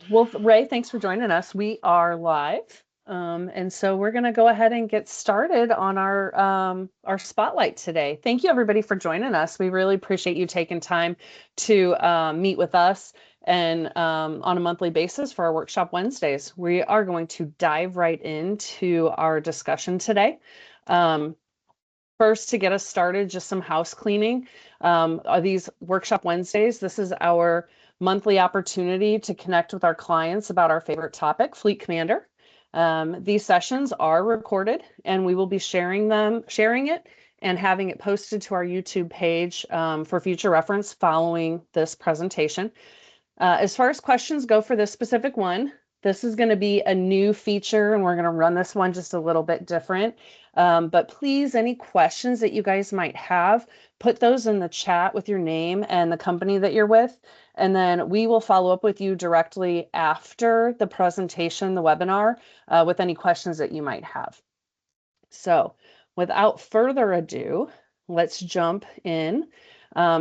Well, Ray, thanks for joining us. We are live. And so we're going to go ahead and get started on our spotlight today. Thank you, everybody, for joining us. We really appreciate you taking time to meet with us and on a monthly basis for our Workshop Wednesdays. We are going to dive right into our discussion today. First, to get us started, just some house cleaning. Are these Workshop Wednesdays? This is our monthly opportunity to connect with our clients about our favorite topic, FleetCommander. These sessions are recorded, and we will be sharing it and having it posted to our YouTube page for future reference following this presentation. As far as questions go for this specific one, this is going to be a new feature, and we're going to run this one just a little bit different. But please, any questions that you guys might have, put those in the chat with your name and the company that you're with. And then we will follow up with you directly after the presentation, the webinar, with any questions that you might have. So without further ado, let's jump in.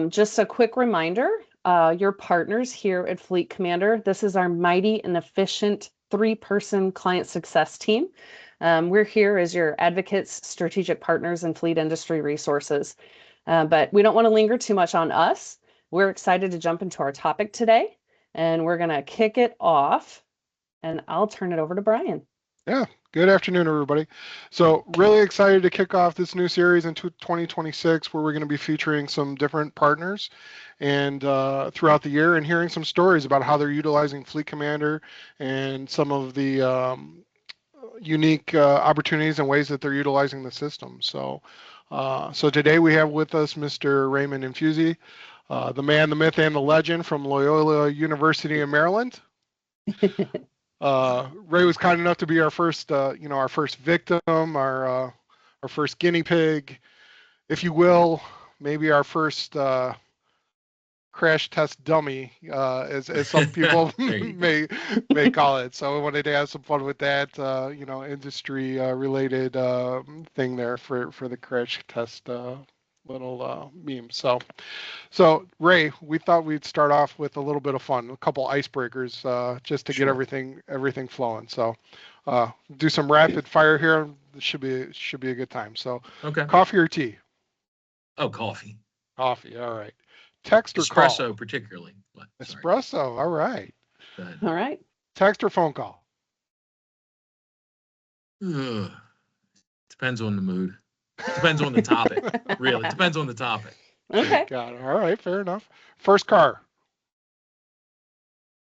Just a quick reminder, your partners here at FleetCommander, this is our mighty and efficient 3-person client success team. We're here as your advocates, strategic partners, and fleet industry resources. But we don't want to linger too much on us. We're excited to jump into our topic today, and we're going to kick it off, and I'll turn it over to Brian. Yeah, good afternoon, everybody. So really excited to kick off this new series in 2026, where we're going to be featuring some different partners and throughout the year, and hearing some stories about how they're utilizing FleetCommander and some of the unique opportunities and ways that they're utilizing the system. So today we have with us Mr. Raymond Infussi, the man, the myth, and the legend from Loyola University in Maryland. Ray was kind enough to be our first, our first victim, our first guinea pig, if you will, maybe our first crash test dummy, as some people may call it. So we wanted to have some fun with that, industry related thing there for the crash test little meme. So Ray, we thought we'd start off with a little bit of fun, a couple icebreakers, just to get everything flowing. So do some rapid fire here. This should be a good time. So okay. Coffee or tea? Oh, coffee. Coffee. All right. Text or espresso, call? particularly. Espresso. All right. All right. Text or phone call? Depends on the mood. Depends on the topic. Really, depends on the topic. Okay. Got it. All right. Fair enough. First car?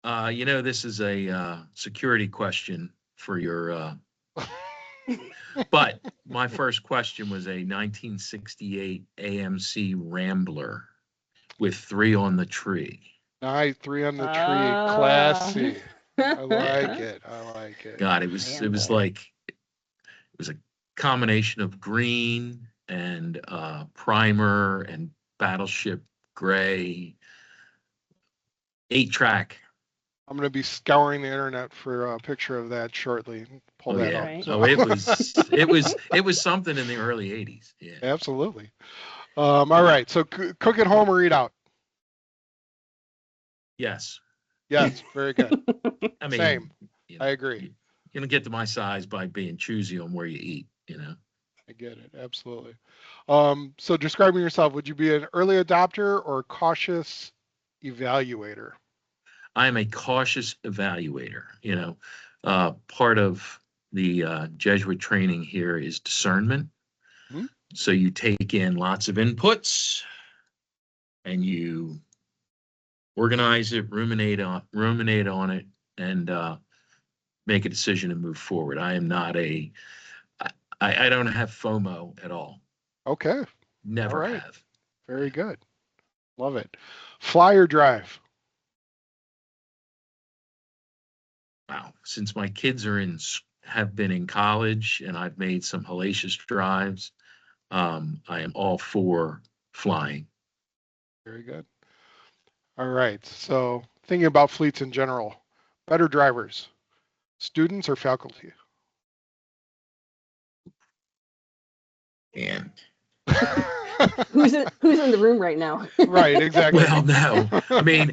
This is a security question for your. But my first question was a 1968 AMC Rambler with 3 on the tree. Nice, 3 on the tree. Classy. I like it. God, it was a combination of green and primer and battleship gray, 8-track. I'm going to be scouring the internet for a picture of that shortly. Pull that up. Right. Oh, it was something in the early 80s. Yeah, absolutely. All right. So cook at home or eat out? Yes. Very good. I mean, same. I agree. You don't get to my size by being choosy on where you eat. I get it. Absolutely. So describing yourself, would you be an early adopter or cautious evaluator? I am a cautious evaluator. Part of the Jesuit training here is discernment. Mm-hmm. So you take in lots of inputs and you organize it, ruminate on it, and make a decision and move forward. I am not I don't have FOMO at all. Okay. Never have. Very good. Love it. Fly or drive? Wow. Since my kids have been in college and I've made some hellacious drives, I am all for flying. Very good. All right. So thinking about fleets in general, better drivers, students or faculty? And who's in the room right now? Right, exactly. Well, no. I mean,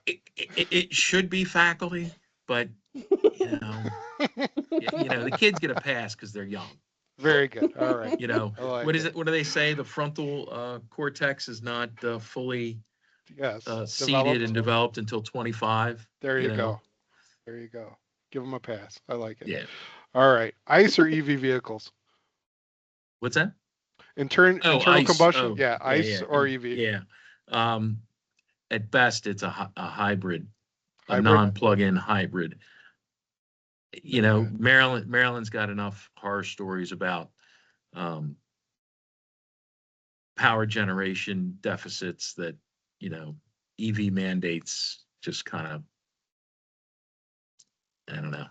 it should be faculty, but the kids get a pass because they're young. Very good. All right. I like What is it? What do they say? The frontal cortex is not fully seeded and developed until 25. There you go. There you go. Give them a pass. I like it. Yeah. All right. ICE or EV vehicles? What's that? Internal ICE. combustion? Yeah. ICE or EV? Yeah. At best, it's a hybrid, a Hybrid? non-plug-in hybrid. Maryland's got enough horror stories about power generation deficits that, EV mandates just kind of, I don't know.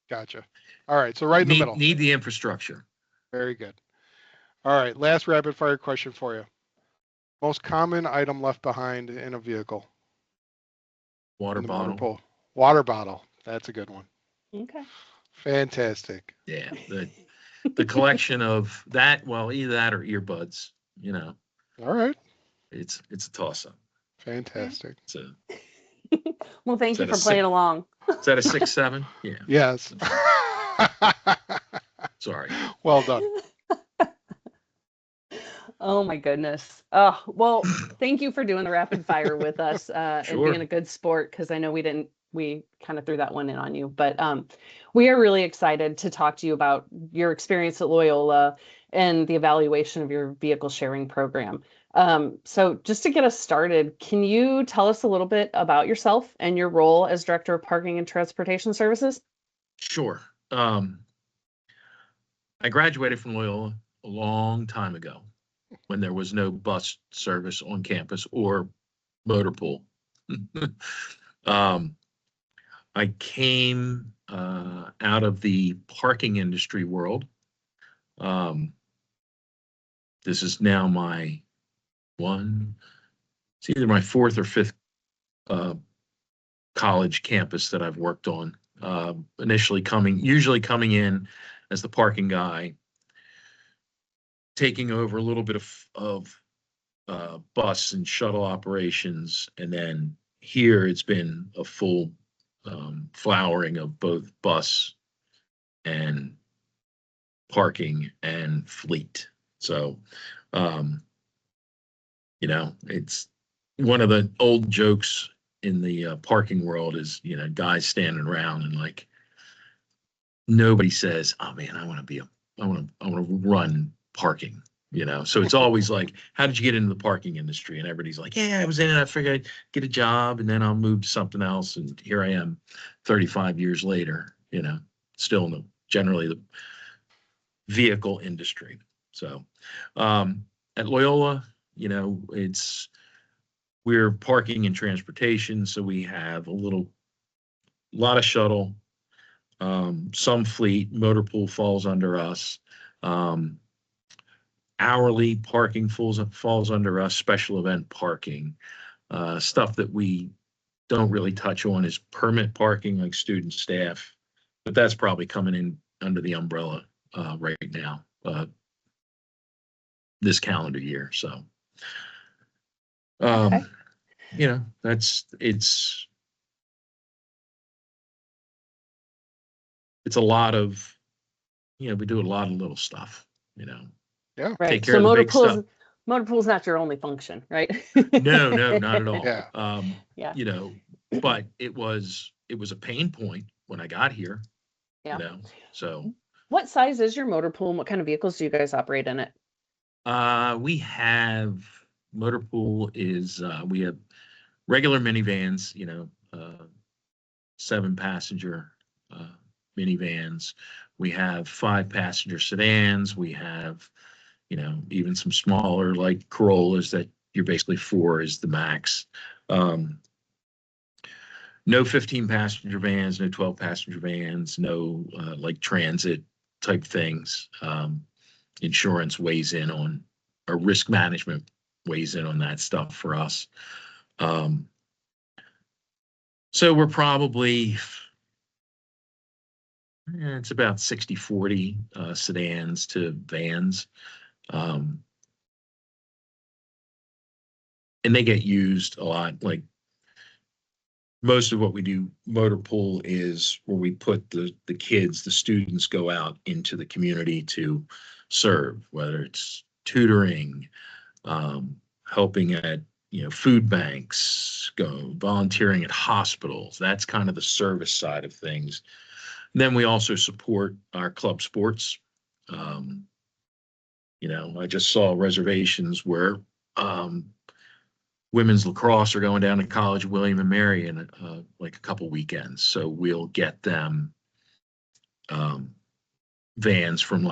Gotcha. All right. So right in the middle. Need the infrastructure. Very good. All right. Last rapid fire question for you. Most common item left behind in a vehicle? Water bottle. Water bottle. That's a good one. Okay. Fantastic. Yeah. The collection of that, either that or earbuds, All right. It's a toss-up. Fantastic. Well, thank you for playing along. Is that a 6-7? Yeah. Yes. Sorry. Well done. Oh my goodness. Oh, well, thank you for doing the rapid fire with us and being a good sport, because I know we kind of threw that one in on you, but we are really excited to talk to you about your experience at Loyola and the evaluation of your vehicle sharing program. So just to get us started, can you tell us a little bit about yourself and your role as Director of Parking and Transportation Services? Sure. I graduated from Loyola a long time ago when there was no bus service on campus or motor pool. I came out of the parking industry world. This is now it's either my fourth or fifth college campus that I've worked on. Usually coming in as the parking guy, taking over a little bit of bus and shuttle operations, and then here it's been a full flowering of both bus and parking and fleet. So, it's one of the old jokes in the parking world is, guys standing around and like nobody says, "Oh man, I want to run parking." So it's always like, how did you get into the parking industry? And everybody's like, yeah, I was in it. I figured I'd get a job and then I'll move to something else. And here I am 35 years later, still in generally the vehicle industry. So at Loyola, we're parking and transportation. So we have a lot of shuttle, some fleet, motor pool falls under us. Hourly parking falls under us, special event parking. Stuff that we don't really touch on is permit parking, like student staff, but that's probably coming in under the umbrella right now, this calendar year. So, Okay. it's a lot of, we do a lot of little stuff, Yeah. Right. Take care So of the big stuff. motor pool is not your only function, right? No, not at all. Yeah. But it was a pain point when I got here. Yeah. So what size is your motor pool and what kind of vehicles do you guys operate in it? We have motor pool we have regular minivans, 7-passenger minivans. We have 5-passenger sedans. We have, even some smaller like Corollas that you're basically 4 is the max. No 15-passenger vans, no 12-passenger vans, no like transit type things. Insurance weighs in on, or risk management weighs in on that stuff for us. So we're probably, it's about 60-40 sedans to vans. And they get used a lot. Like most of what we do motor pool is where we put the kids, the students go out into the community to serve, whether it's tutoring, helping at food banks, go volunteering at hospitals. That's kind of the service side of things. And then we also support our club sports. I just saw reservations where women's lacrosse are going down to College William and Mary in like a couple weekends. So we'll get them vans from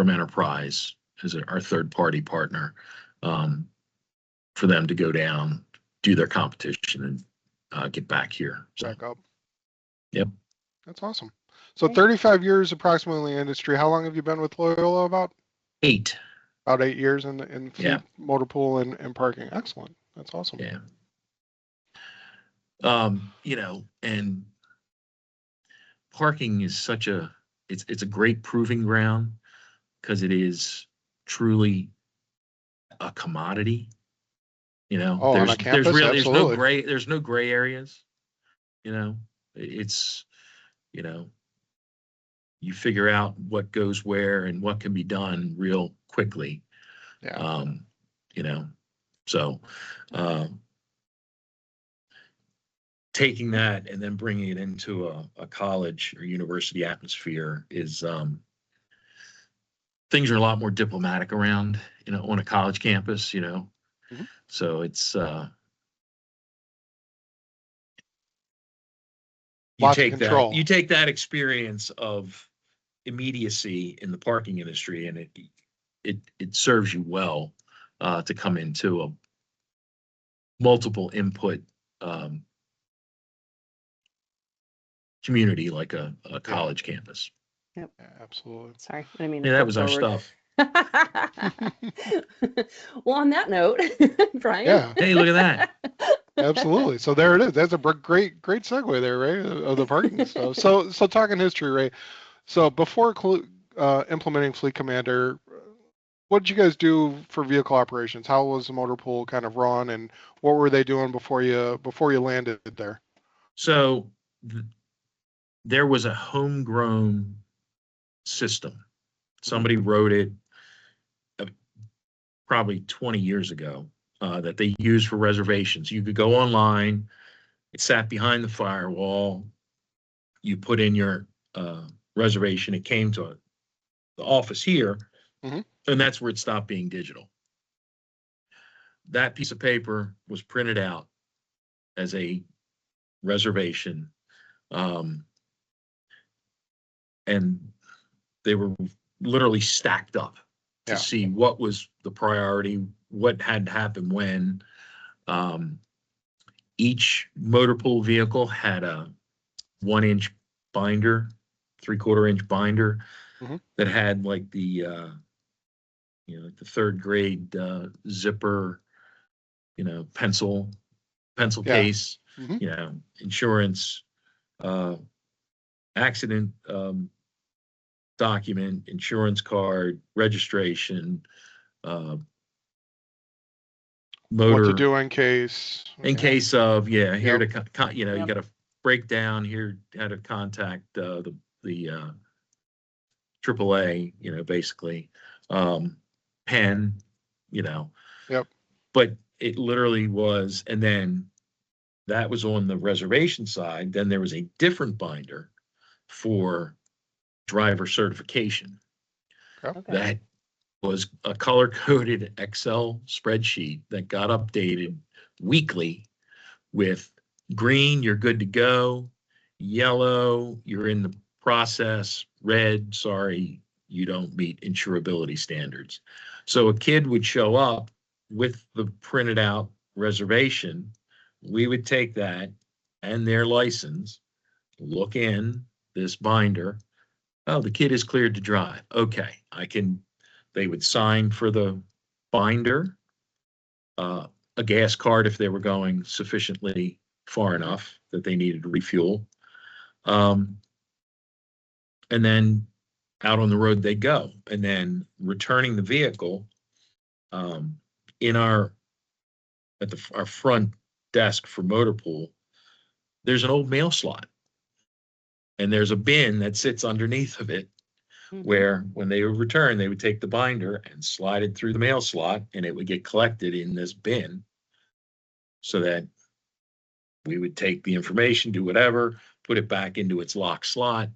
Enterprise as our third party partner for them to go down, do their competition, and get back here. Back up. Yep. That's awesome. So 35 years approximately in the industry. How long have you been with Loyola? About 8. About 8 years in fleet, motor pool, and parking. Excellent. That's awesome. Yeah. And parking is it's a great proving ground because it is truly a commodity. On a campus, absolutely. There's no gray areas. It's you figure out what goes where and what can be done real quickly. Yeah. So taking that and then bringing it into a college or university atmosphere is things are a lot more diplomatic around, on a college campus, Mm-hmm. So it's lots of control. You take that experience of immediacy in the parking industry, and it serves you well to come into a multiple input community like a college campus. Yep. Yeah, absolutely. Sorry, I mean. Yeah, that was our stuff. Well, on that note, Brian. Yeah. Hey, look at that. Absolutely. So there it is. That's a great segue there, Ray, of the parking stuff. So talking history, Ray. So before implementing FleetCommander, what did you guys do for vehicle operations? How was the motor pool kind of run, and what were they doing before you landed there? So there was a homegrown system. Somebody wrote it probably 20 years ago that they used for reservations. You could go online. It sat behind the firewall. You put in your reservation. It came to the office here, and that's where it stopped being digital. That piece of paper was printed out as a reservation, and they were literally stacked up to see what was the priority, what had happened when. Each motor pool vehicle had a 1-inch binder, 3/4-inch binder that had like the like the third grade zipper, pencil case, insurance, accident document, insurance card, registration, motor. What to do in case. In case of, here to, you got to break down here, how to contact the AAA, basically, pen, Yep. But it literally was, and then that was on the reservation side. Then there was a different binder for driver certification. Okay. That was a color-coded Excel spreadsheet that got updated weekly with green, you're good to go, yellow, you're in the process, red, sorry, you don't meet insurability standards. So a kid would show up with the printed out reservation. We would take that and their license, look in this binder. Oh, the kid is cleared to drive. Okay, they would sign for the binder, a gas card if they were going sufficiently far enough that they needed to refuel. And then out on the road they go. And then returning the vehicle our front desk for motor pool, there's an old mail slot, and there's a bin that sits underneath of it, where when they would return, they would take the binder and slide it through the mail slot, and it would get collected in this bin, so that we would take the information, do whatever, put it back into its lock slot.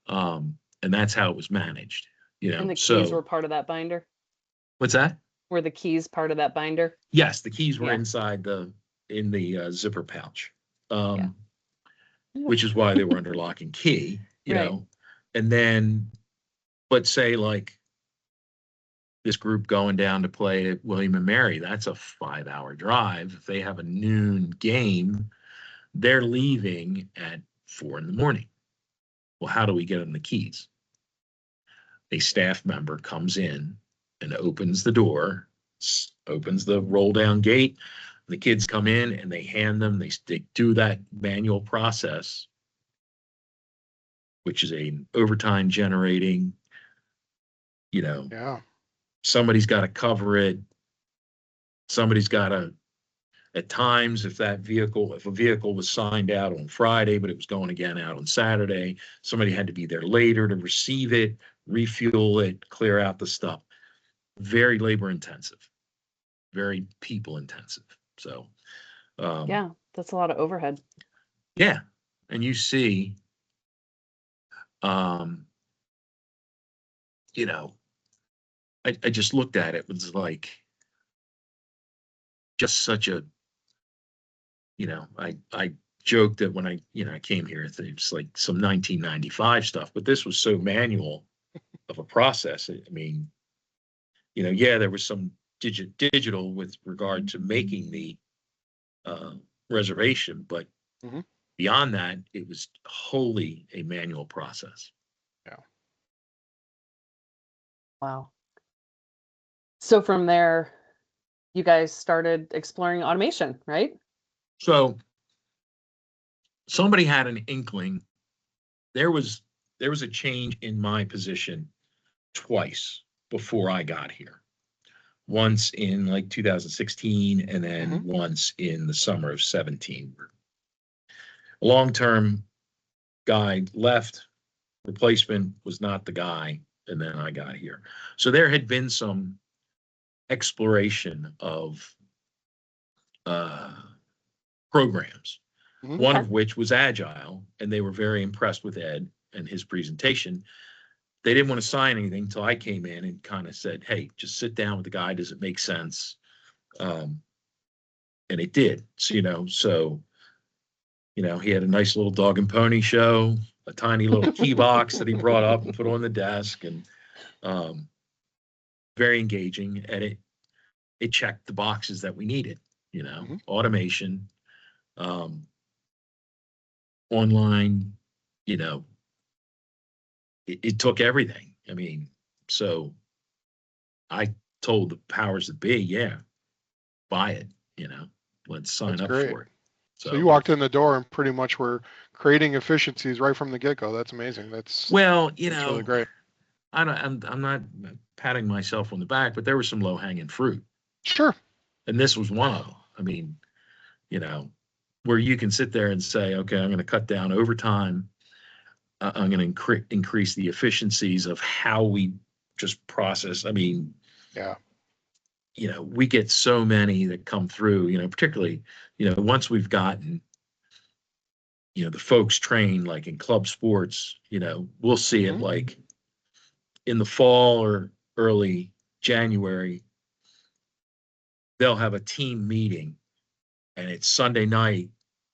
And that's how it was managed, And the keys were part of that binder? What's that? Were the keys part of that binder? Yes, the keys were inside in the zipper pouch, which is why they were under lock and key, you know. And then, but say like this group going down to play at William and Mary, that's a 5-hour drive. If they have a noon game, they're leaving at 4 a.m. Well, how do we get them the keys? A staff member comes in and opens the door, opens the roll down gate. The kids come in and they hand them, they do that manual process, which is an overtime generating, you know, somebody's got to cover it. Somebody's got to, at times, if a vehicle was signed out on Friday, but it was going again out on Saturday, somebody had to be there later to receive it, refuel it, clear out the stuff. Very labor intensive, very people intensive. So, yeah, that's a lot of overhead. Yeah. And you see, you know, I just looked at it, it was like just such a, you know, I joked that when I came here, it's like some 1995 stuff, but this was so manual of a process. I mean, you know, yeah, there was some digital with regard to making the reservation, but beyond that, it was wholly a manual process. Yeah. Wow. So from there, you guys started exploring automation, right? So somebody had an inkling. There was a change in my position twice before I got here. Once in like 2016, and then once in the summer of 17. A long-term guy left, replacement was not the guy, and then I got here. So there had been some exploration of programs, one of which was Agile, and they were very impressed with Ed and his presentation. They didn't want to sign anything until I came in and kind of said, hey, just sit down with the guy. Does it make sense? And it did. So, he had a nice little dog and pony show, a tiny little key box that he brought up and put on the desk, and very engaging. And it checked the boxes that we needed, automation, online, it took everything. I mean, so I told the powers that be, yeah, buy it, let's sign up for it. So you walked in the door and pretty much were creating efficiencies right from the get-go. That's amazing. That's really great. I'm not patting myself on the back, but there was some low-hanging fruit. Sure. And this was one of them. I mean, where you can sit there and say, okay, I'm going to cut down overtime. I'm going to increase the efficiencies of how we just process. I mean, yeah. We get so many that come through, particularly, once we've gotten, the folks trained like in club sports, we'll see it like in the fall or early January, they'll have a team meeting and it's Sunday night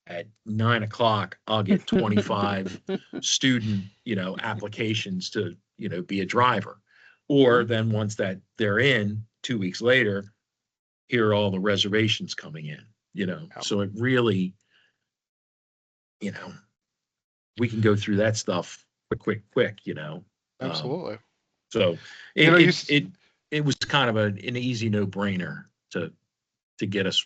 at 9:00. I'll get 25 student, applications to, be a driver. Or then once that they're in 2 weeks later, here are all the reservations coming in, So it really, we can go through that stuff quick, Absolutely. So it was kind of an easy no-brainer to get us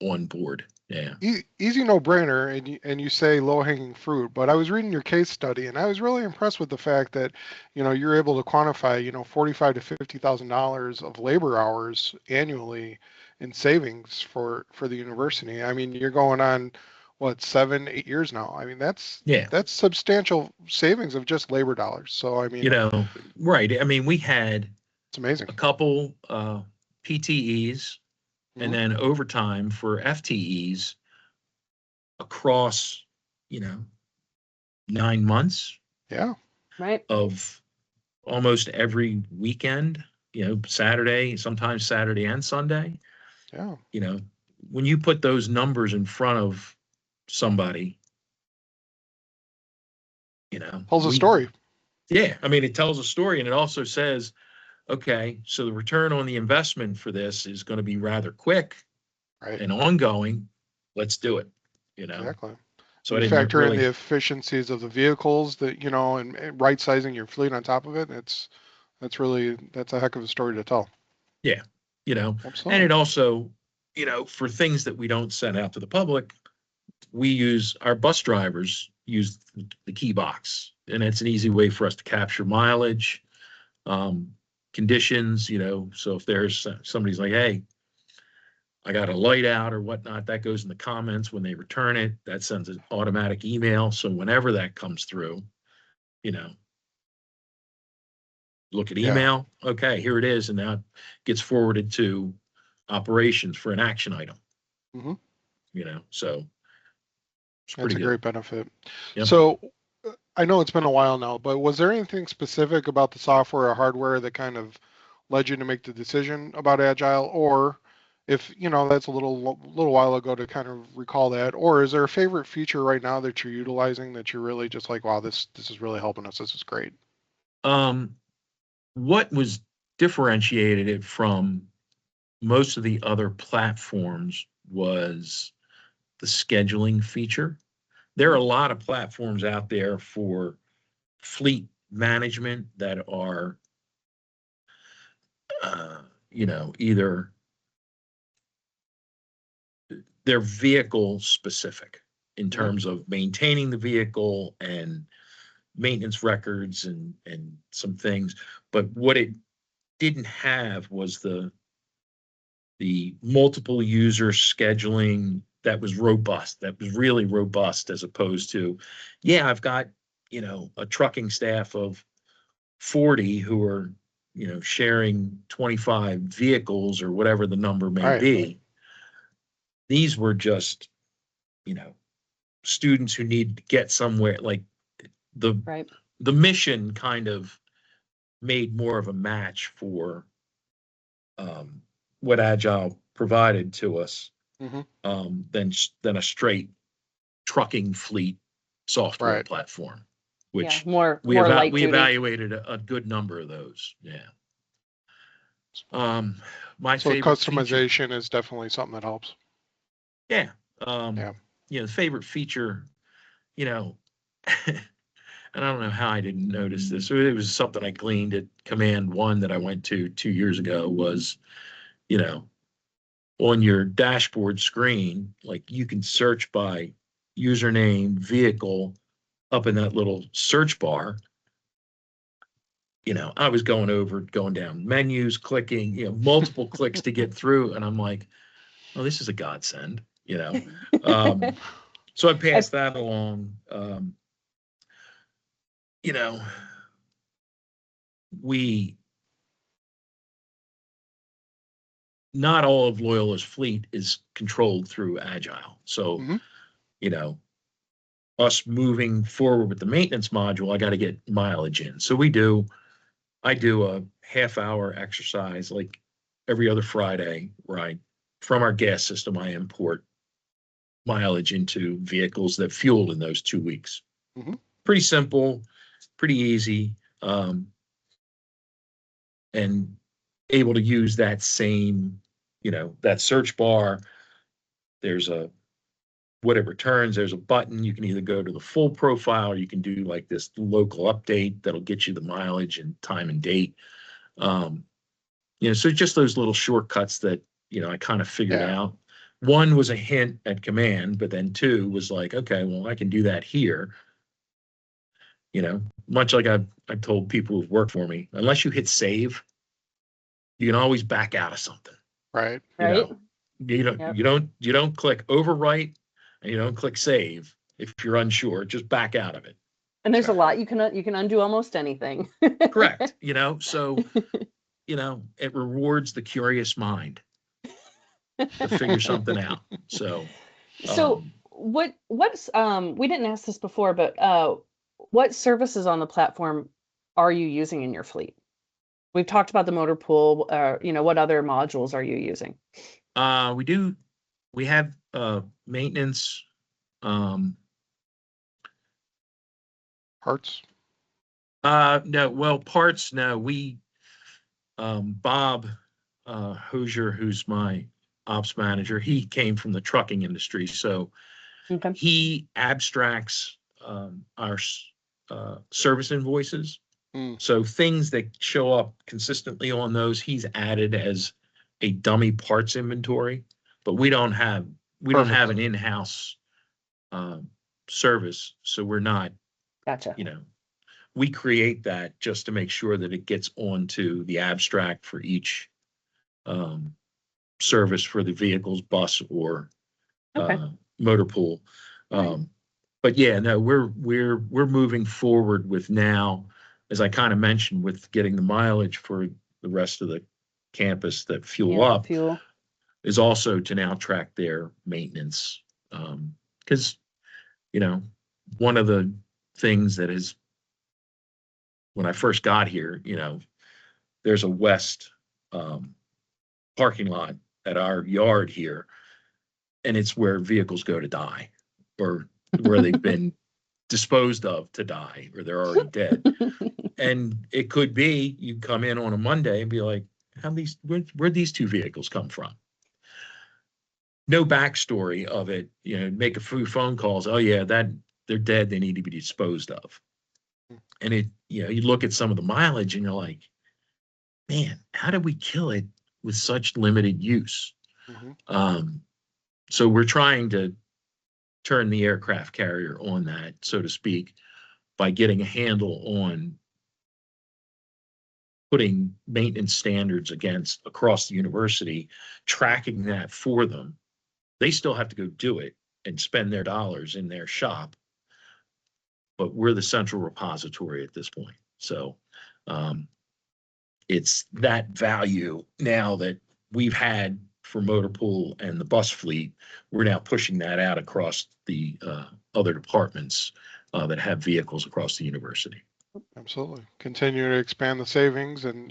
on board. Yeah. Easy no-brainer, and you say low-hanging fruit, but I was reading your case study and I was really impressed with the fact that, you're able to quantify, $45,000 to $50,000 of labor hours annually in savings for the university. I mean, you're going on what, 7, 8 years now. I mean, that's Yeah. substantial savings of just labor dollars. So I mean, You know, right. I mean, we had it's amazing. a couple PTEs and Mhm. then overtime for FTEs across, 9 months Yeah. Right. of almost every weekend, Saturday, sometimes Saturday and Sunday. Yeah. When you put those numbers in front of somebody, Tells a story. yeah, I mean, it tells a story, and it also says, okay, so the return on the investment for this is going to be rather quick Right. and ongoing. Let's do it, Exactly. So You I didn't factor in really, the efficiencies of the vehicles that, and right sizing your fleet on top of it. That's a heck of a story to tell. yeah, and Absolutely. it also, for things that we don't send out to the public, our bus drivers use the key box, and it's an easy way for us to capture mileage, conditions, so if there's somebody's like, hey, I got a light out or whatnot, that goes in the comments. When they return it, that sends an automatic email. So whenever that comes through, you know, look at Yeah. email. Okay, here it is. And now it gets forwarded to operations for an action item, Hmm. so it's That's pretty a good. great benefit. Yep. So I know it's been a while now, but was there anything specific about the software or hardware that kind of led you to make the decision about Agile? Or if, that's a little while ago to kind of recall that, or is there a favorite feature right now that you're utilizing that you're really just like, wow, this is really helping us. This is great. What was differentiated it from most of the other platforms was the scheduling feature. There are a lot of platforms out there for fleet management that are, either they're vehicle specific in terms of maintaining the vehicle and maintenance records and some things. But what it didn't have was the multiple user scheduling that was robust, that was really robust, as opposed to, yeah, I've got, a trucking staff of 40 who are, sharing 25 vehicles or whatever the number may Right. be. These were just, students who need to get somewhere, like the Right. the mission kind of made more of a match for what Agile provided to us, Hmm. than a straight trucking fleet software Right. platform, Yeah. which More we light duty. evaluated a good number of those. Yeah. My So favorite feature. customization is definitely something that helps. Yeah. Yeah. The favorite feature, and I don't know how I didn't notice this. It was something I gleaned at Command 1 that I went to 2 years ago was, on your dashboard screen, like you can search by username, vehicle up in that little search bar. I was going down menus, clicking, multiple clicks to get through. And I'm like, oh, this is a godsend, So I passed that along. You know, we, not all of Loyola's fleet is controlled through Agile. So, Hmm. you know, us moving forward with the maintenance module, I got to get mileage in. So I do a half-hour exercise like every other Friday, right? From our gas system, I import mileage into vehicles that fueled in those 2 weeks. Hmm. Pretty simple, pretty easy, and able to use that same, that search bar. There's what it returns, there's a button. You can either go to the full profile, or you can do like this local update that'll get you the mileage and time and date. So just those little shortcuts that, I kind of figured Yeah. out. One was a hint at Command, but then two was like, okay, well, I can do that here. Much like I've told people who've worked for me, unless you hit save, you can always back out of something. Right. Right. You don't click overwrite and you don't click save. If you're unsure, just back out of it. And there's a lot you can undo almost anything. Correct. So it rewards the curious mind to figure something out. So what's we didn't ask this before, but what services on the platform are you using in your fleet? We've talked about the motor pool. What other modules are you using? We have maintenance, Parts. no, well, parts. No, Bob Hoosier, who's my ops manager, he came from the trucking industry, so Okay. he abstracts our service invoices. So things that show up consistently on those, he's added as a dummy parts inventory, but we don't have an in-house service, so we're not. Gotcha. We create that just to make sure that it gets onto the abstract for each service for the vehicles, bus or motor pool. But yeah, no, we're moving forward with now, as I kind of mentioned, with getting the mileage for the rest of the campus that fuel up, is also to now track their maintenance. Because, one of the things that is, when I first got here, there's a west parking lot at our yard here, and it's where vehicles go to die, or where they've been disposed of to die, or they're already dead. And it could be you come in on a Monday and be like, where'd these two vehicles come from? No backstory of it, make a few phone calls. Oh yeah, they're dead. They need to be disposed of. And you look at some of the mileage and you're like, man, how did we kill it with such limited use? So we're trying to turn the aircraft carrier on that, so to speak, by getting a handle on putting maintenance standards across the university, tracking that for them. They still have to go do it and spend their dollars in their shop, but we're the central repository at this point. So it's that value now that we've had for motor pool and the bus fleet. We're now pushing that out across the other departments that have vehicles across the university. Absolutely. Continue to expand the savings, and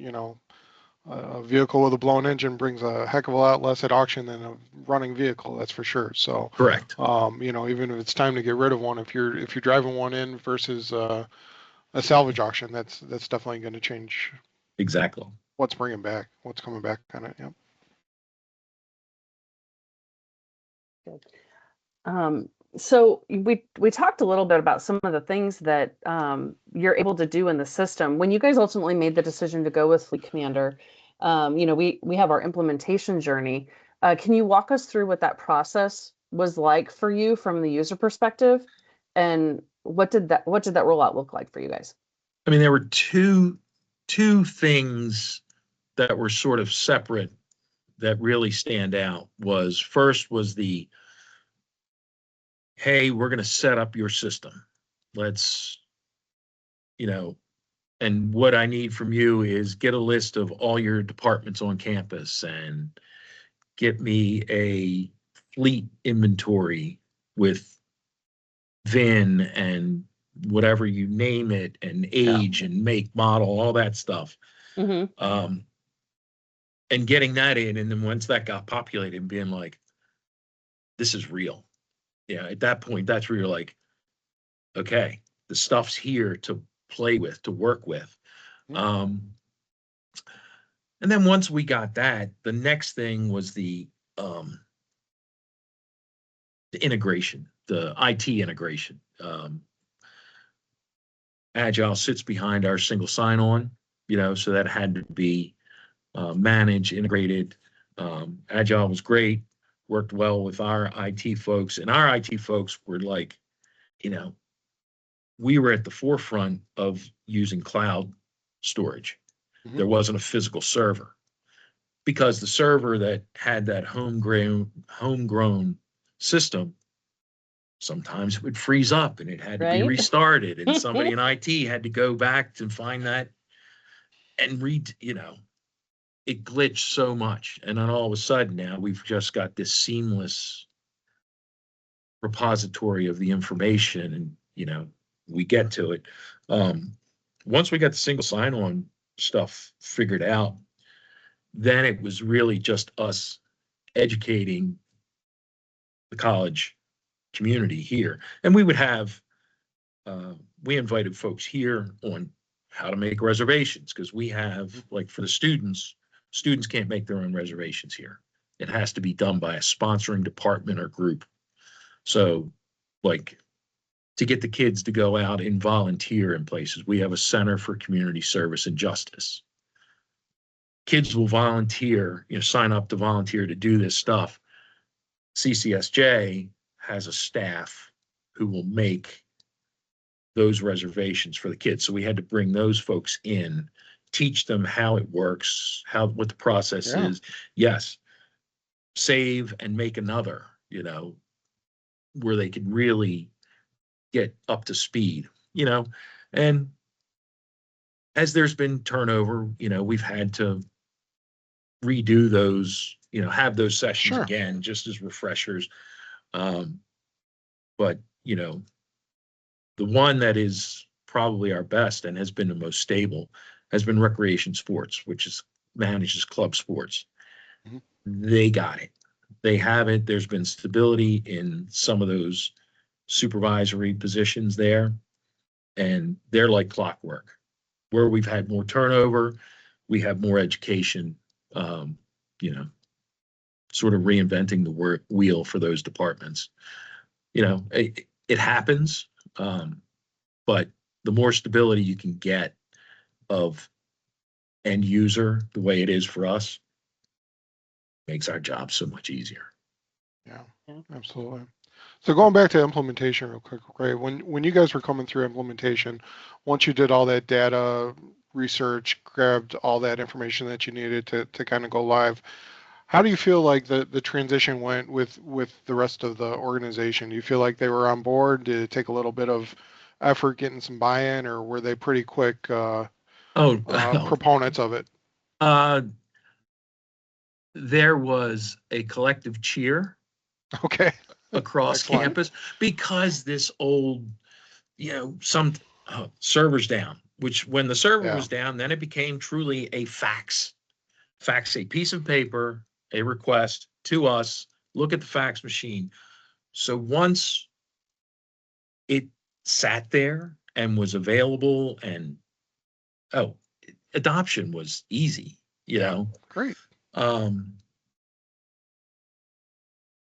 a vehicle with a blown engine brings a heck of a lot less at auction than a running vehicle, that's for sure. So correct. Even if it's time to get rid of one, if you're driving one in versus a salvage auction, that's definitely going to change exactly what's coming back kind of. Yep. Good. So we talked a little bit about some of the things that you're able to do in the system. When you guys ultimately made the decision to go with FleetCommander, we have our implementation journey. Can you walk us through what that process was like for you from the user perspective, and what did that rollout look like for you guys? I mean, there were two things that were sort of separate that really stand out. First was the, hey, we're going to set up your system. Let's, and what I need from you is get a list of all your departments on campus and get me a fleet inventory with VIN and whatever you name it, and age and make, model, all that stuff. And getting that in. And then once that got populated and being like, this is real. Yeah, at that point, that's where you're like, okay, the stuff's here to play with, to work with. And then once we got that, the next thing was the integration, the IT integration. Agile sits behind our single sign-on, so that had to be managed, integrated. Agile was great, worked well with our IT folks, and our IT folks were like, we were at the forefront of using cloud storage. There wasn't a physical server, because the server that had that homegrown system Sometimes it would freeze up and it had to be Right. restarted, and somebody in IT had to go back to find that and read, it glitched so much. And then all of a sudden now we've just got this seamless repository of the information, and, we get to it. Once we got the single sign-on stuff figured out, then it was really just us educating the college community here. And we would have, we invited folks here on how to make reservations, because we have, like, for the students can't make their own reservations here. It has to be done by a sponsoring department or group. So, like, to get the kids to go out and volunteer in places, we have a Center for Community Service and Justice. Kids will volunteer, sign up to volunteer to do this stuff. CCSJ has a staff who will make those reservations for the kids. So we had to bring those folks in, teach them how it works, what the process is. Yes, save and make another, where they can really get up to speed, and as there's been turnover, we've had to redo those, have those sessions again, just as refreshers. But, the one that is probably our best and has been the most stable has been recreation sports, which manages club sports. Mhm. They got it. They have it. There's been stability in some of those supervisory positions there, and they're like clockwork. Where we've had more turnover, we have more education, sort of reinventing the wheel for those departments. It happens, but the more stability you can get of end user, the way it is for us, makes our job so much easier. Yeah, absolutely. So going back to implementation real quick, Ray, when you guys were coming through implementation, once you did all that data research, grabbed all that information that you needed to kind of go live, how do you feel like the transition went with the rest of the organization? Do you feel like they were on board? Did it take a little bit of effort getting some buy-in, or were they pretty quick proponents of it? There was a collective cheer Okay. across campus, because this old, some servers down, which when the server was down, then it became truly a fax a piece of paper, a request to us, look at the fax machine. So once it sat there and was available, and adoption was easy, Great.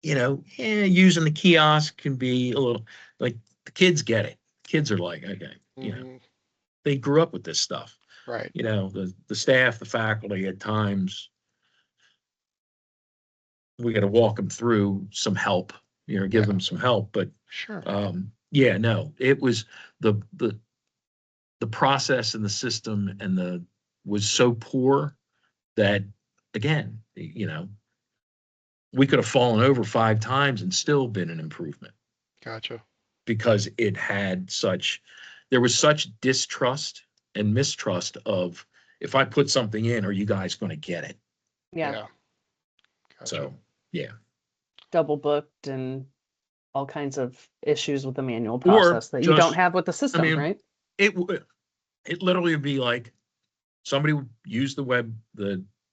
Using the kiosk can be a little, like, the kids get it. Kids are like, okay, they grew up with this stuff. Right. The staff, the faculty, at times we got to walk them through some help, give them some help. But it was the process and the system and was so poor that, again, we could have fallen over 5 times and still been an improvement. Gotcha. Because there was such distrust and mistrust of, if I put something in, are you guys going to get it? Yeah. Gotcha. So, double booked and all kinds of issues with the manual process that you don't have with the system, right? It literally would be like somebody would use that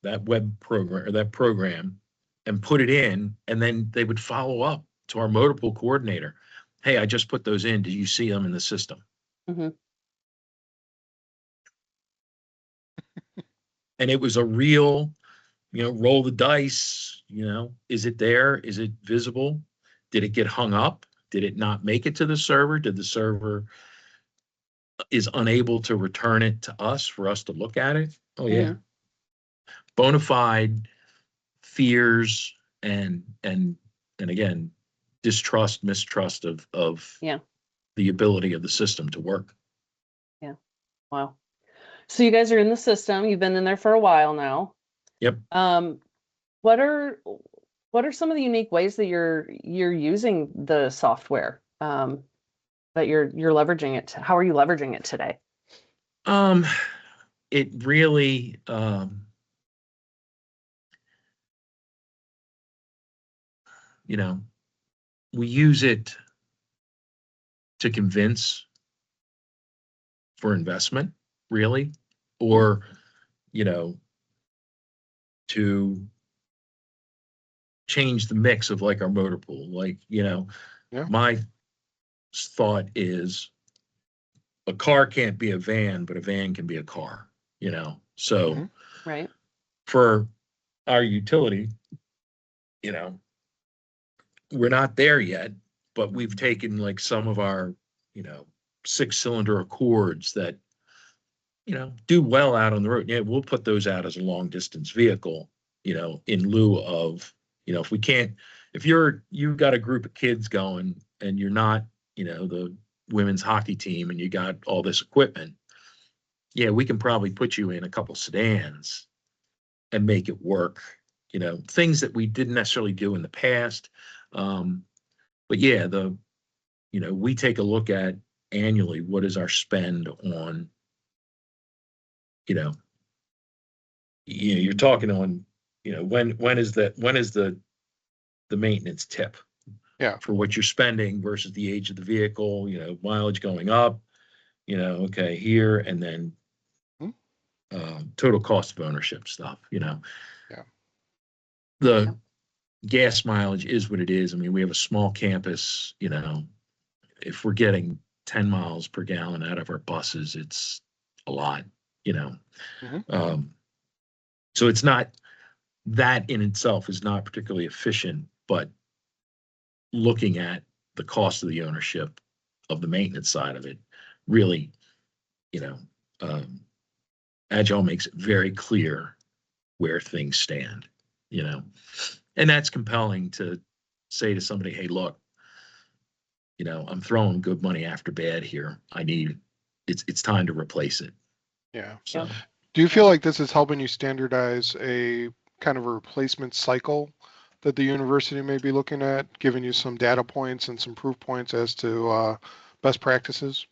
web program or that program and put it in, and then they would follow up to our motor pool coordinator. Hey, I just put those in. Did you see them in the system? Mm-hmm. And it was a real, roll the dice, is it there? Is it visible? Did it get hung up? Did it not make it to the server? Did the server is unable to return it to us for us to look at it? Oh, yeah. Bona fide fears and again, mistrust of the ability of the system to work. Yeah. Wow. So you guys are in the system. You've been in there for a while now. Yep. What are some of the unique ways that you're using the software, that you're leveraging it? How are you leveraging it today? It really, you know, we use it to convince for investment, really, or, you know, to change the mix of like our motor pool. Like, you know, Yeah. my thought is a car can't be a van, but a van can be a car, you know? So Mhm. Right. for our utility, you know, we're not there yet, but we've taken like some of our, you know, 6-cylinder Accords that, you know, do well out on the road. Yeah, we'll put those out as a long distance vehicle, you know, in lieu of, you know, if we can't, if you've got a group of kids going and you're not, you know, the women's hockey team and you got all this equipment, yeah, we can probably put you in a couple sedans and make it work, you know, things that we didn't necessarily do in the past. But yeah, you know, we take a look at annually, what is our spend on, you know, you're talking on, you know, when is the maintenance tip Yeah. for what you're spending versus the age of the vehicle, you know, mileage going up, you know, okay, here, and then Hmm. total cost of ownership stuff, you know. Yeah. The gas mileage is what it is. I mean, we have a small campus, you know, if we're getting 10 miles per gallon out of our buses, it's a lot, you know. Mhm. So it's not, that in itself is not particularly efficient, but looking at the cost of the ownership of the maintenance side of it, really, you know, Agile makes it very clear where things stand, you know, and that's compelling to say to somebody, hey, look, you know, I'm throwing good money after bad here. It's time to replace it. Yeah. So, Do you feel like this is helping you standardize a kind of a replacement cycle that the university may be looking at, giving you some data points and some proof points as to best practices?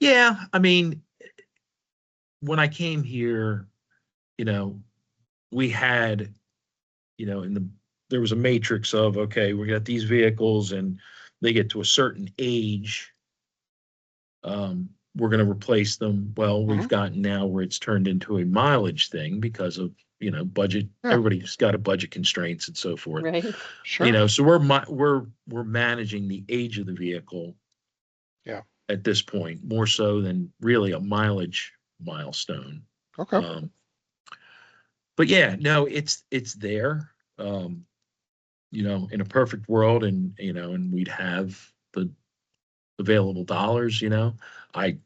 yeah, I mean, when I came here, you know, we had, you know, there was a matrix of, okay, we got these vehicles and they get to a certain age. We're going to replace them. Well, we've Mhm. gotten now where it's turned into a mileage thing because of, you know, budget. Yeah. Everybody's got a budget constraints and so forth. Right. Sure. You know, so we're managing the age of the vehicle. Yeah. At this point, more so than really a mileage milestone. Okay. But yeah, no, it's there. You know, in a perfect world, and you know, and we'd have the available dollars. You know, I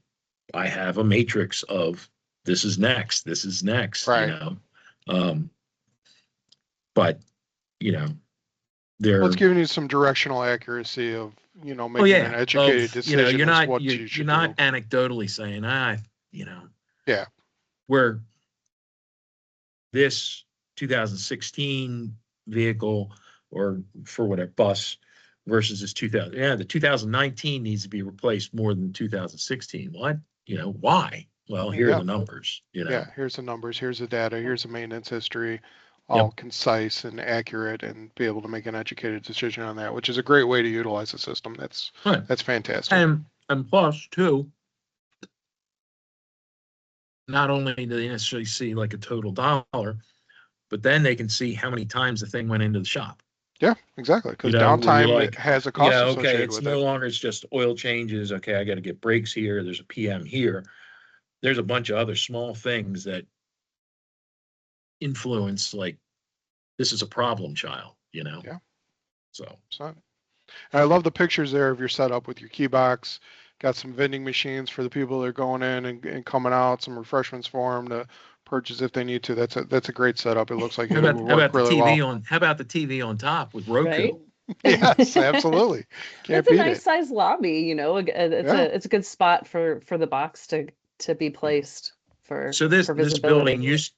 I have a matrix of this is next, this is next. You Right. know, um, but you know, Well, it's they're giving you some directional accuracy of, oh making an yeah, educated of you know, decision as to what you you're should not do. anecdotally saying you know, Yeah. where this 2016 vehicle or for whatever bus versus this 2000, yeah, the 2019 needs to be replaced more than 2016. What? You know, why? Well, here are Yeah. the numbers, you know. Yeah. Here's the numbers. Here's the data. Here's the maintenance history, all Yep. concise and accurate, and be able to make an educated decision on that, which is a great way to utilize the system. Right. That's fantastic. And plus too, not only do they necessarily see like a total dollar, but then they can see how many times the thing went into the shop. Yeah, exactly. You Because know, where you're downtime like, has a you cost know, okay, associated it's with no it. longer it's just oil changes. Okay, I got to get brakes here. There's a PM here. There's a bunch of other small things that influence, like, this is a problem child, you know? Yeah. So, So, and I love the pictures there of your setup with your key box. Got some vending machines for the people that are going in and coming out, some refreshments for them to purchase if they need to. That's a great setup. It looks like it would work really well. how about the TV on top with Roku? Right. Yes, absolutely. Can't It's a beat nice it. sized lobby, you know. Yeah. It's a good spot for the box to be placed So for visibility.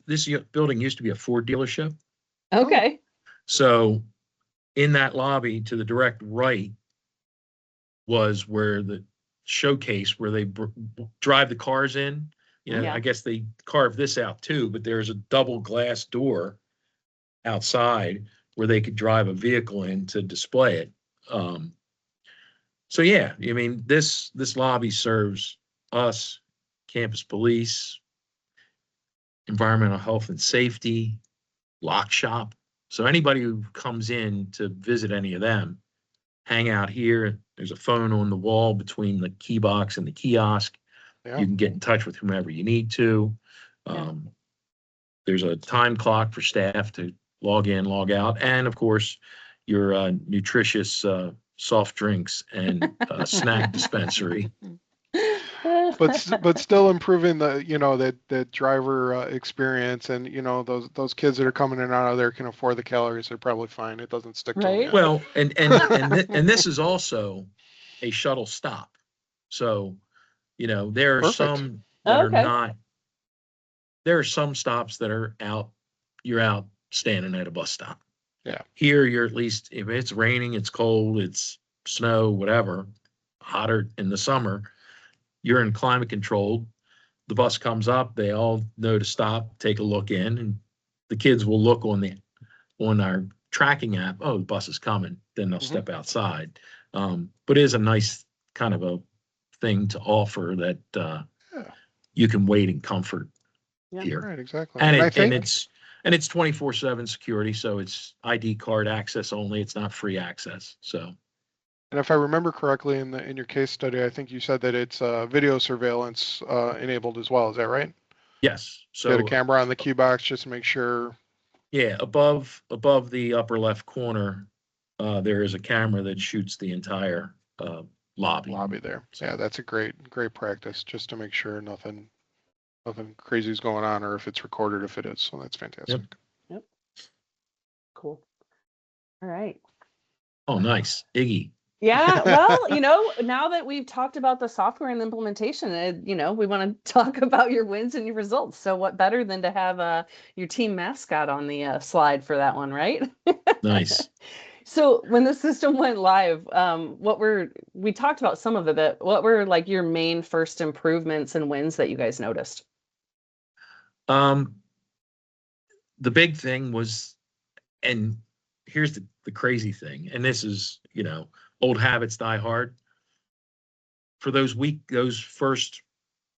this building used to be a Ford dealership. Oh, Okay. So in that lobby to the direct right was where the showcase where they drive the cars in. You know, Yeah. I guess they carved this out too, but there's a double glass door outside where they could drive a vehicle in to display it. So yeah, I mean, this lobby serves us, campus police, environmental health and safety, lock shop. So anybody who comes in to visit any of them, hang out here. There's a phone on the wall between the key box and the kiosk. Yeah. You can get in touch with whomever you need to. There's a time clock for staff to log in, log out, and of course, your nutritious soft drinks and snack dispensary. But still improving the, you know, that driver experience, and you know, those kids that are coming in and out of there can afford the calories. They're probably fine. It doesn't stick to them Right. yet. Well, and this is also a shuttle stop. So, you know, there are Perfect. some that are Okay. not. There are some stops that are out. You're out standing at a bus stop. Yeah. Here, you're at least, if it's raining, it's cold, it's snow, whatever, hotter in the summer, you're in climate controlled. The bus comes up, they all know to stop, take a look in, and the kids will look on our tracking app. Oh, the bus is coming. Then they'll step outside. But it is a nice kind of a thing to offer that you can wait in comfort here. Right, exactly. And I think it's 24/7 security, so it's ID card access only. It's not free access. So, and if I remember correctly in your case study, I think you said that it's video surveillance enabled as well. Is that right? yes. You had So a camera on the key box just to make sure. yeah, above the upper left corner, there is a camera that shoots the entire lobby. There. Yeah, that's a great practice, just to make sure nothing crazy is going on, or if it's recorded, if it is. So that's fantastic. Yep. Cool. All right. Oh, nice. Iggy. Yeah, well, you know, now that we've talked about the software and implementation, you know, we want to talk about your wins and your results. So what better than to have your team mascot on the slide for that one, right? Nice. So when the system went live, we talked about some of it, but what were like your main first improvements and wins that you guys noticed? The big thing was, and here's the crazy thing, and this is, you know, old habits die hard. For those first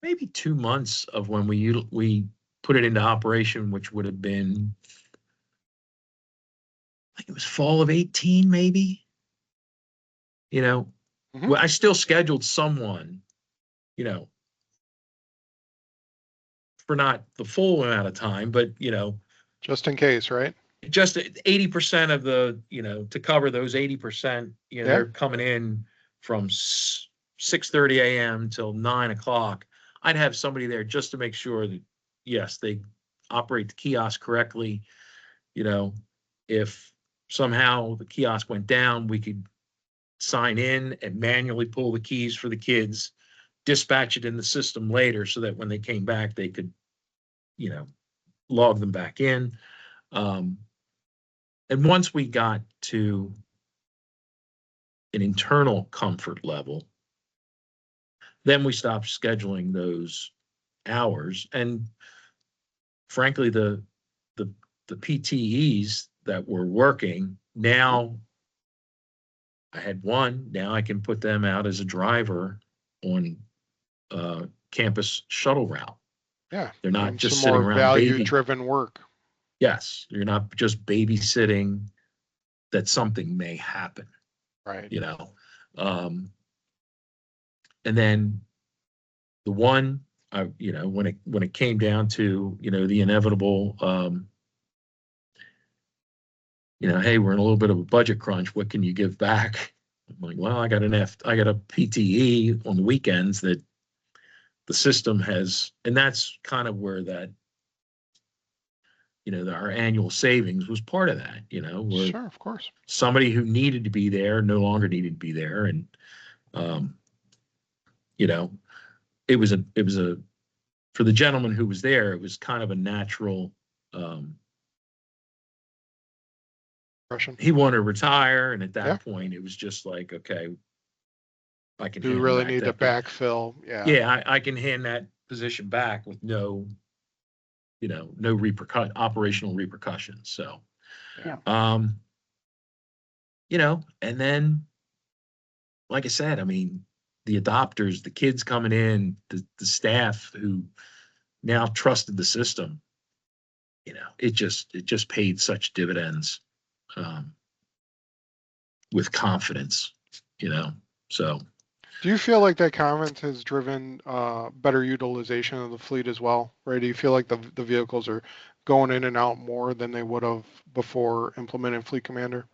maybe 2 months of when we put it into operation, which would have been, I think it was fall of 18, maybe. You know, well, I still scheduled someone, you know, for not the full amount of time, but you know, Just in case, right? just 80% of the, you know, to cover those 80%, you know, they're coming in from 6:30 a.m. till 9 o'clock. I'd have somebody there just to make sure that, yes, they operate the kiosk correctly. You know, if somehow the kiosk went down, we could sign in and manually pull the keys for the kids, dispatch it in the system later so that when they came back, they could, you know, log them back in. And once we got to an internal comfort level, then we stopped scheduling those hours. And frankly, the PTEs that were working, now I had one, now I can put them out as a driver on campus shuttle route. Yeah. They're not And just some sitting more around value-driven work. Yes, you're not just babysitting that something may happen. Right. You know, and then the one, you know, when it came down to, you know, the inevitable, you know, hey, we're in a little bit of a budget crunch. What can you give back? I'm like, well, I got a PTE on the weekends that the system has, and that's kind of where that, you know, our annual savings was part of that. You know, where Sure, of course. somebody who needed to be there no longer needed to be there, and you know, it was a for the gentleman who was there, it was kind of a natural he wanted to retire, and at that Yeah. point, it was just like, okay, I can. Do we hand really back need to that backfill? Yeah. Yeah, I can hand that position back with no, no operational repercussions. So, Yeah. And then, like I said, I mean, the adopters, the kids coming in, the staff who now trusted the system, it just paid such dividends, with confidence, so. Do you feel like that comment has driven better utilization of the fleet as well, right? Do you feel like the vehicles are going in and out more than they would have before implementing FleetCommander?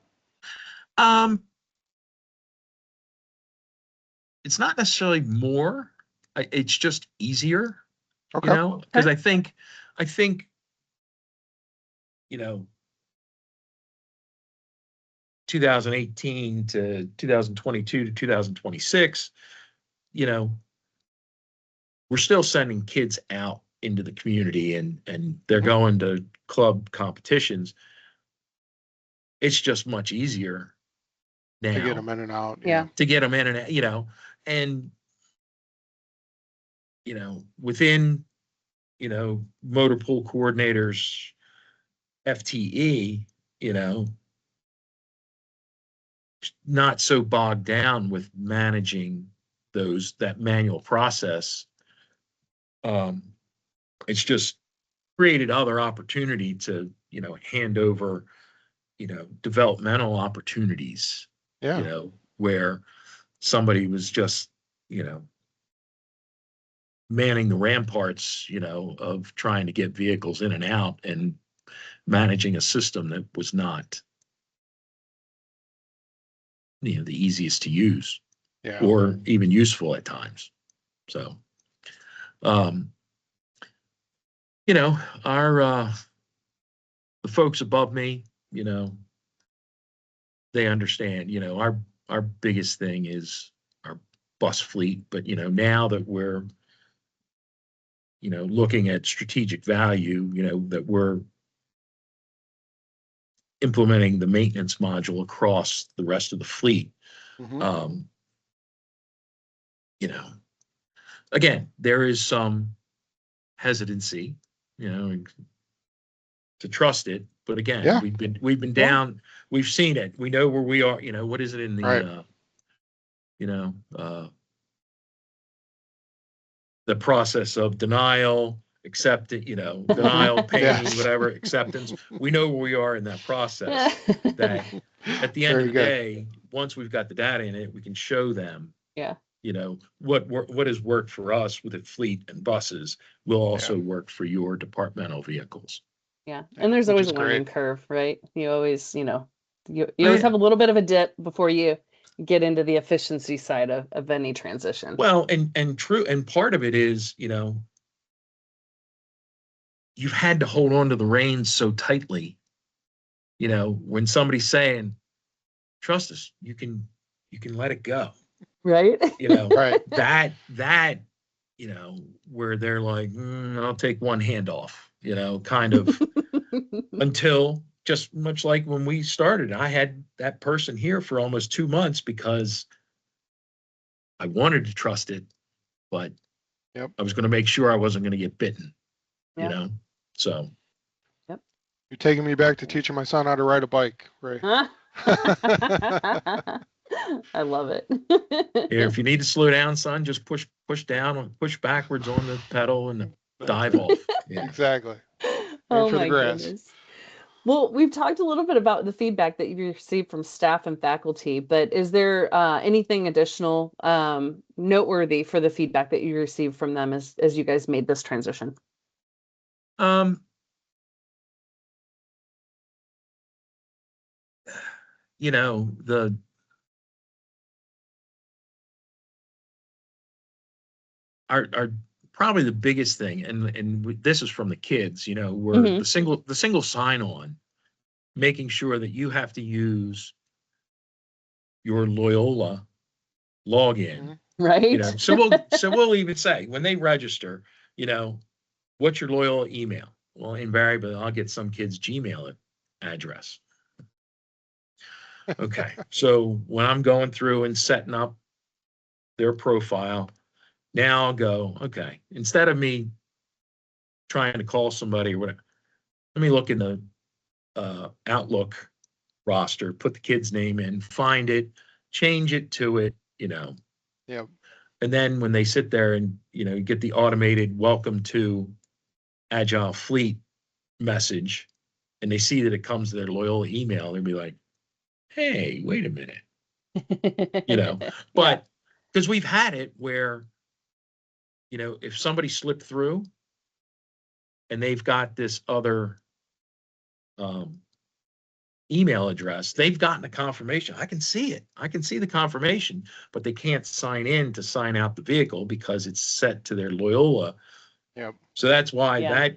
It's not necessarily more. It's just easier, Okay. because I think, you know, 2018 to 2022 to 2026, we're still sending kids out into the community, and they're going to club competitions. It's just much easier now To get them in and out. Yeah. to get them in and and within motor pool coordinators, FTE, not so bogged down with managing that manual process. It's just created other opportunity to hand over developmental opportunities, Yeah. where somebody was just manning the ramparts of trying to get vehicles in and out and managing a system that was not the easiest to use Yeah. or even useful at times. So our the folks above me, they understand, our biggest thing is our bus fleet. But, now that we're, looking at strategic value, that we're implementing the maintenance module across the rest of the fleet. Mhm. Again, there is some hesitancy, to trust it. But again, Yeah. we've been down, we've seen it. We know where we are, what is it in the, Right. The process of denial, denial, pain, Yes. whatever, acceptance. We know where we are in that process, that at the end Very of the good. day, once we've got the data in it, we can show them, Yeah. what has worked for us with a fleet and buses will also Yeah. work for your departmental vehicles. Yeah. Yeah, And there's which always is a learning great. curve, right? You always, you Oh, always yeah. have a little bit of a dip before you get into the efficiency side of any transition. Well, and true, and part of it is, you've had to hold on to the reins so tightly. When somebody's saying, trust us, you can let it go. Right? Right. that where they're like, I'll take one hand off, kind of, until, just much like when we started, I had that person here for almost 2 months because I wanted to trust it, but Yep. I was going to make sure I wasn't going to get bitten, Yeah. So. Yep. You're taking me back to teaching my son how to ride a bike, Ray. Huh? I love it. If you need to slow down, son, just push down, push backwards on the pedal and dive off. Yeah. Exactly. Aim Oh for the my grass. goodness. Well, we've talked a little bit about the feedback that you've received from staff and faculty, but is there anything additional noteworthy for the feedback that you received from them as you guys made this transition? Our probably the biggest thing, and this is from the kids, were Mhm. the single sign on, making sure that you have to use your Loyola login. Right? So we'll even say when they register, what's your Loyola email? Well, invariably I'll get some kid's Gmail address. Okay. So when I'm going through and setting up their profile, now I'll go, okay, instead of me trying to call somebody or whatever, let me look in the Outlook roster, put the kid's name in, find it, change it to it, Yep. and then when they sit there and, you get the automated welcome to Agile Fleet message and they see that it comes to their Loyola email, they'll be like, hey, wait a minute, but because we've had it where, if somebody slipped through and they've got this other email address, they've gotten a confirmation. I can see it. I can see the confirmation, but they can't sign in to sign out the vehicle because it's set to their Loyola. Yep. So that's why Yeah.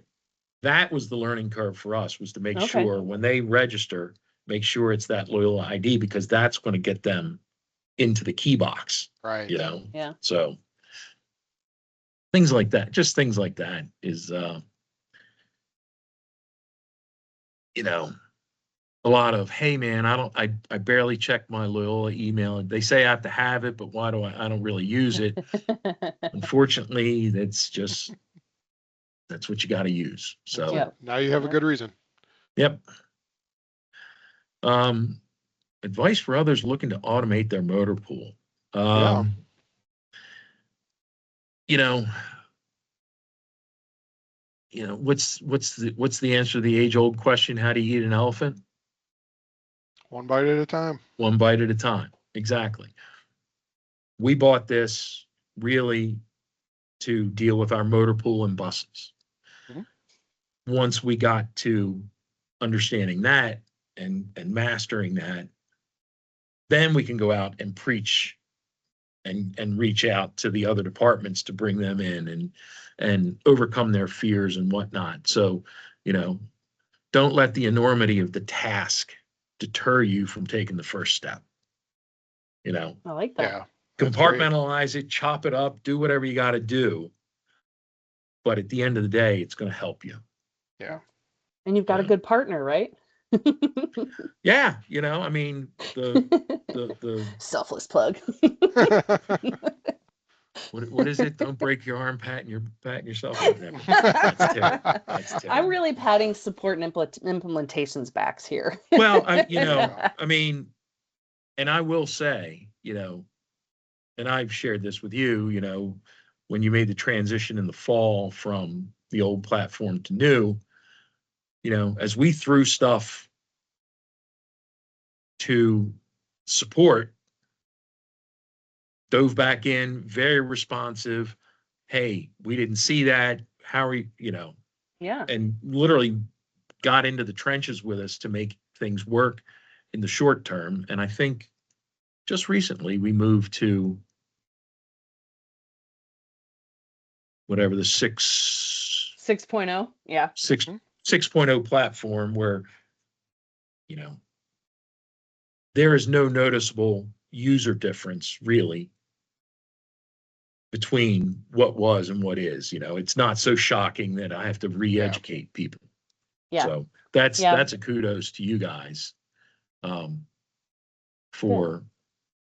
that was the learning curve for us, was to make Okay. sure when they register, make sure it's that Loyola ID, because that's going to get them into the key box, Right. Yeah. So things like that, just things like that is, a lot of, hey man, I barely check my Loyola email. They say I have to have it, but why do I don't really use it. Unfortunately, that's what you got to use. So, Yep. Now you have a good reason. yep. Advice for others looking to automate their motor pool. Yeah. What's the answer to the age-old question? How do you eat an elephant? One bite at a time. One bite at a time. Exactly. We bought this really to deal with our motor pool and buses. Mhm. Once we got to understanding that and mastering that, then we can go out and preach and reach out to the other departments to bring them in and overcome their fears and whatnot. So, don't let the enormity of the task deter you from taking the first step. I like that. Yeah. That's great. Compartmentalize it, chop it up, do whatever you got to do. But at the end of the day, it's going to help you. Yeah. And you've got a Yeah. good partner, right? Yeah. I mean, the Selfless plug. what is it? Don't break your arm patting yourself. Never. That's terrible. That's terrible. I'm really patting support and implementations backs here. Well, I mean, and I will say, and I've shared this with you, when you made the transition in the fall from the old platform to new, as we threw stuff to support, dove back in, very responsive. Hey, we didn't see that. How are you, Yeah. and literally got into the trenches with us to make things work in the short term. And I think just recently we moved to whatever the 6.0. Yeah. 6.0 platform where, there is no noticeable user difference really between what was and what is. It's not so shocking that I have to re-educate people. Yeah. So that's a kudos to you guys for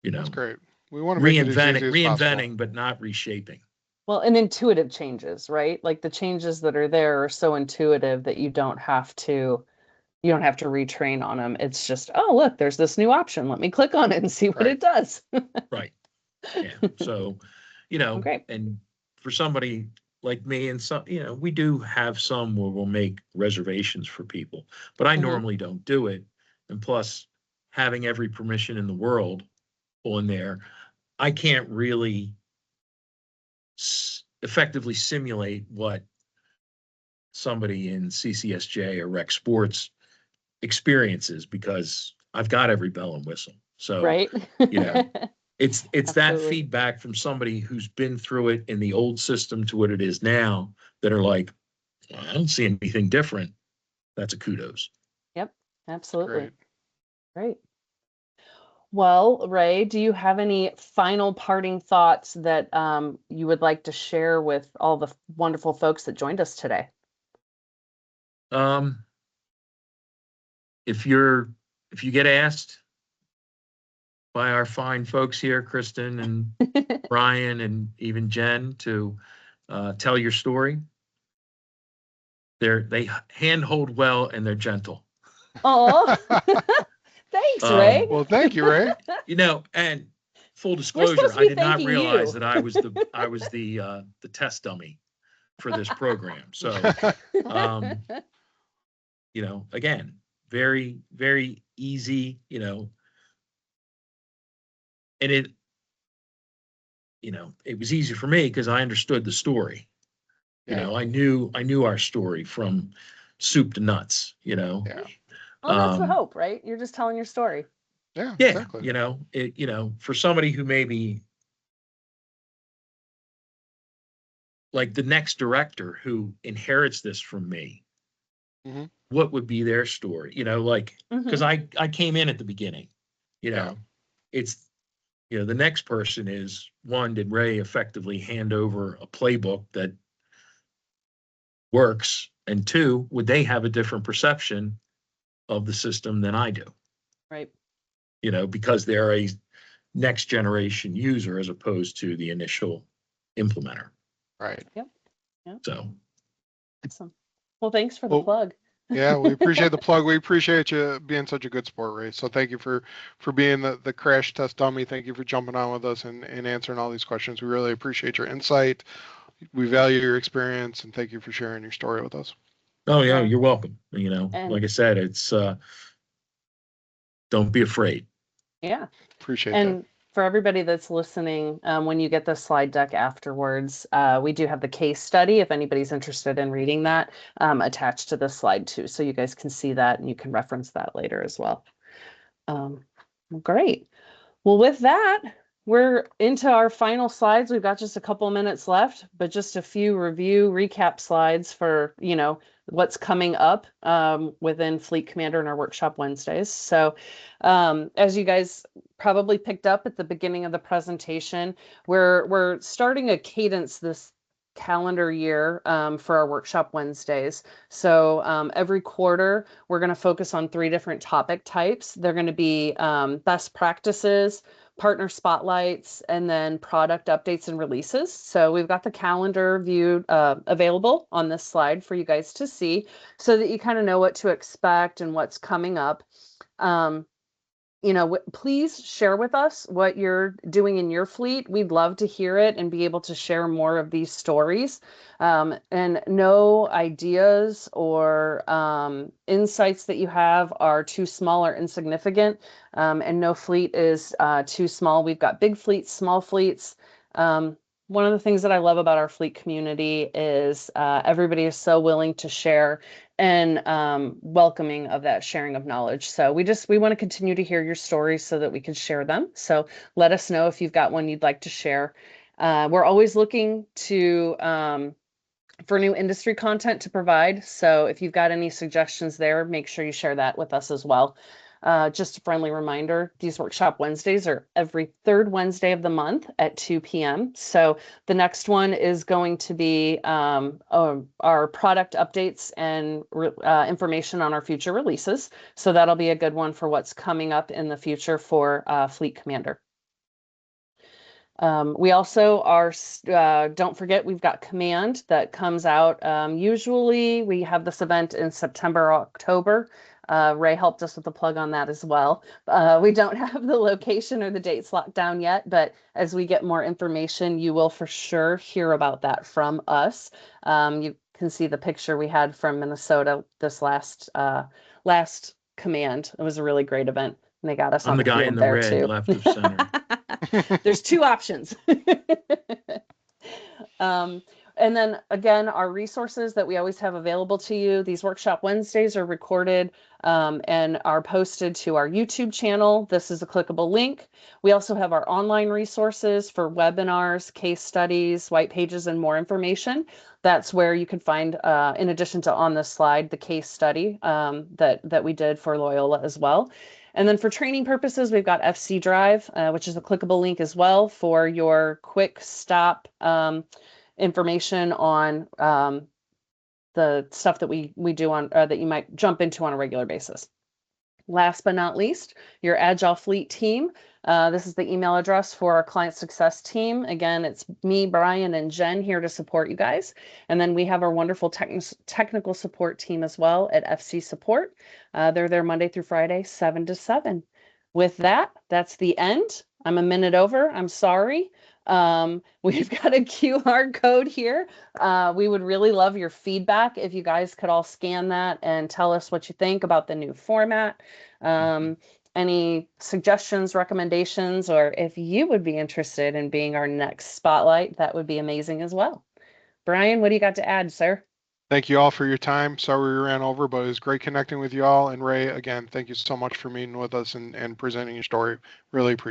That's great. We want to make it as easy as reinventing, possible. but not reshaping. Well, and intuitive changes, right? Like the changes that are there are so intuitive that you don't have to retrain on them. It's just, oh, look, there's this new option. Let me click on it and see what it does. Right. Yeah. So, Okay. and for somebody like me and some, we do have some where we'll make reservations for people, but I normally don't do it. And plus, having every permission in the world on there, I can't really effectively simulate what somebody in CCSJ or Rec Sports experiences, because I've got every bell and whistle. So, Right. it's that Absolutely. feedback from somebody who's been through it in the old system to what it is now that are like, I don't see anything different. That's a kudos. Yep. Absolutely. Great. Great. Well, Ray, do you have any final parting thoughts that you would like to share with all the wonderful folks that joined us today? If you get asked, by our fine folks here, Kristen and Brian and even Jen, to tell your story. They handhold well and they're gentle. Oh, thanks, Ray. Well, thank you, Ray. You know, and full supposed disclosure, to I be did not thanking realize you. that I was the test dummy for this program. So, you know, again, very, very easy, you know, and it, you know, it was easy for me because I understood the story. You Yeah. know, I knew our story from soup to nuts, you know. Yeah. Well, that's the hope, right? You're just telling your story. Yeah, Yeah, exactly. you know, you know, for somebody who maybe like the next director who inherits this from me, what would be their story? You know, like, because I came in at the beginning, you know, it's, you know, the next person is, one, did Ray effectively hand over a playbook that works? And two, would they have a different perception of the system than I do? Right. You know, because they're a next generation user as opposed to the initial implementer. Right. Yep. Yep. So. Awesome. Well, thanks for the plug. Yeah, we appreciate the plug. We appreciate you being such a good sport, Ray. So thank you for being the crash test dummy. Thank you for jumping on with us and answering all these questions. We really appreciate your insight. We value your experience, and thank you for sharing your story with us. Oh yeah, you're welcome. You know, like I said, it's don't be afraid. Yeah. Appreciate and that. For everybody that's listening, when you get the slide deck afterwards, we do have the case study, if anybody's interested in reading that, attached to the slide too. So you guys can see that and you can reference that later as well. Great. Well, with that, we're into our final slides. We've got just a couple minutes left, but just a few recap slides for, you know, what's coming up within FleetCommander and our workshop Wednesdays. So as you guys probably picked up at the beginning of the presentation, we're starting a cadence this calendar year for our workshop Wednesdays. So every quarter, we're going to focus on 3 different topic types. They're going to be best practices, partner spotlights, and then product updates and releases. So we've got the calendar viewed available on this slide for you guys to see so that you kind of know what to expect and what's coming up. You know, please share with us what you're doing in your fleet. We'd love to hear it and be able to share more of these stories. And no ideas or insights that you have are too small or insignificant. And no fleet is too small. We've got big fleets, small fleets. One of the things that I love about our fleet community is everybody is so willing to share and welcoming of that sharing of knowledge. So we want to continue to hear your stories so that we can share them. So let us know if you've got one you'd like to share. We're always looking to for new industry content to provide. So if you've got any suggestions there, make sure you share that with us as well. Just a friendly reminder, these workshop Wednesdays are every 3rd Wednesday of the month at 2 p.m. So the next one is going to be our product updates and information on our future releases. So that'll be a good one for what's coming up in the future for FleetCommander. We also are, don't forget, we've got Command that comes out. Usually we have this event in September or October. Ray helped us with the plug on that as well. We don't have the location or the dates locked down yet, but as we get more information, you will for sure hear about that from us. You can see the picture we had from Minnesota this last Command. It was a really great event. And they got us on the guy field in the there red, too. left of center. There's 2 options. And then again, our resources that we always have available to you. These workshop Wednesdays are recorded and are posted to our YouTube channel. This is a clickable link. We also have our online resources for webinars, case studies, white pages, and more information. That's where you can find, in addition to on this slide, the case study that we did for Loyola as well. And then for training purposes, we've got FC Drive, which is a clickable link as well for your quick stop information on the stuff that we do on that you might jump into on a regular basis. Last but not least, your Agile Fleet team. This is the email address for our client success team. Again, it's me, Brian, and Jen here to support you guys. And then we have our wonderful technical support team as well at FC Support. They're there Monday through Friday, 7 to 7. With that, that's the end. I'm a minute over. I'm sorry. We've got a QR code here. We would really love your feedback if you guys could all scan that and tell us what you think about the new format. Any suggestions, recommendations, or if you would be interested in being our next spotlight, that would be amazing as well. Brian, what do you got to add, sir? Thank you all for your time. Sorry we ran over, but it was great connecting with you all. And Ray, again, thank you so much for meeting with us and presenting your story. Really appreciate it.